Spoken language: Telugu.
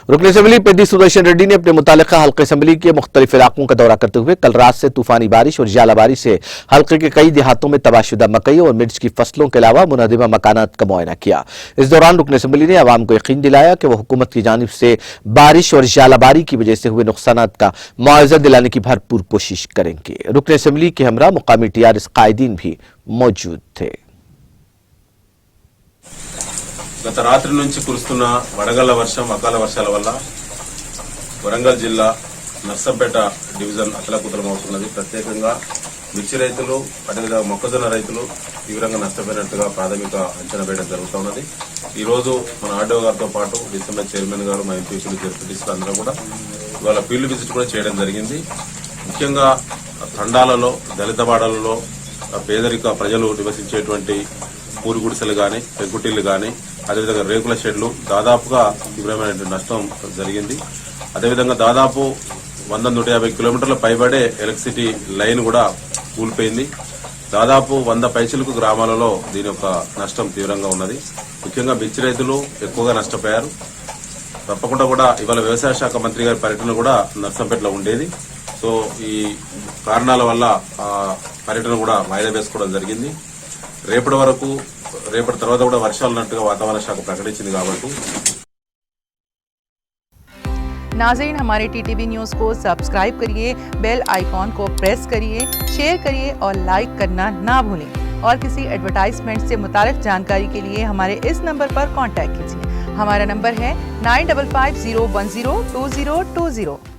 रुकन असम्बली पेद्दी सुदर्शन रेड्डी ने अपने मुतालिका हल्के असम्बली के मुख्तलिफ इलाकों का दौरा करते हुए कल रात से तूफानी बारिश और जालाबारी से हल्के के कई देहातों में तबाहशुदा मकई और मिर्च की फसलों के अलावा मुनहदिमा मकानात का मुआयना किया। इस दौरान रुकन असम्बली ने अवाम को यकीन दिलाया कि वह हुकूमत की जानिब से बारिश और जालाबारी की वजह से हुए नुकसान का मुआवजा दिलाने की भरपूर कोशिश करेंगे। रुकन असम्बली के हमरा मुकामी TRS कायदीन भी मौजूद थे। గత రాత్రి నుంచి కురుస్తున్న వడగళ్ల వర్షం అకాల వర్షాల వల్ల వరంగల్ జిల్లా నర్సంపేట డివిజన్ అతలాకుతలమవుతున్నది. ప్రత్యేకంగా మిర్చి రైతులు అదేవిధంగా మొక్కజొన్న రైతులు తీవ్రంగా నష్టపోయినట్టుగా ప్రాథమిక అంచనా వేయడం జరుగుతున్నది. ఈ రోజు మన ఆర్డీఓ గారితో పాటు డిసెంబర్ చైర్మన్ గారు మా ఎంపీసీలు జడ్పీటీసీలు అందరూ కూడా ఇవాళ ఫీల్డ్ విజిట్ కూడా చేయడం జరిగింది. ముఖ్యంగా తండాలలో దళిత వాడలలో పేదరిక ప్రజలు నివసించేటువంటి పూరి గుడిసెలు గాని పెంకుటిళ్లు గాని అదేవిధంగా రేకుల షెడ్లు దాదాపుగా తీవ్రమైన నష్టం జరిగింది. అదేవిధంగా దాదాపు 100-150 కిలోమీటర్ల పైబడే ఎలక్ట్రిసిటీ లైన్ కూడా కూలిపోయింది. దాదాపు 100 పైసలకు గ్రామాలలో దీని యొక్క నష్టం తీవ్రంగా ఉన్నది. ముఖ్యంగా మిర్చి రైతులు ఎక్కువగా నష్టపోయారు. తప్పకుండా కూడా ఇవాళ వ్యవసాయ శాఖ మంత్రి గారి పర్యటన కూడా నర్సంపేటలో ఉండేది. సో ఈ కారణాల వల్ల పర్యటన కూడా వాయిదా వేసుకోవడం జరిగింది. రేపటి తర్వాత కూడా వర్షాలు ఉన్నట్టుగా వాతావరణ శాఖ ప్రకటించింది కాబట్టి नाज़रीन, हमारे TTV न्यूज़ को सब्सक्राइब करिए, बेल आइकॉन को प्रेस करिए, शेयर करिए और लाइक करना ना भूलें। और किसी एडवर्टाइजमेंट से मुताल्लिक जानकारी के लिए हमारे इस नंबर पर कांटेक्ट कीजिए। हमारा नंबर है 9550102020।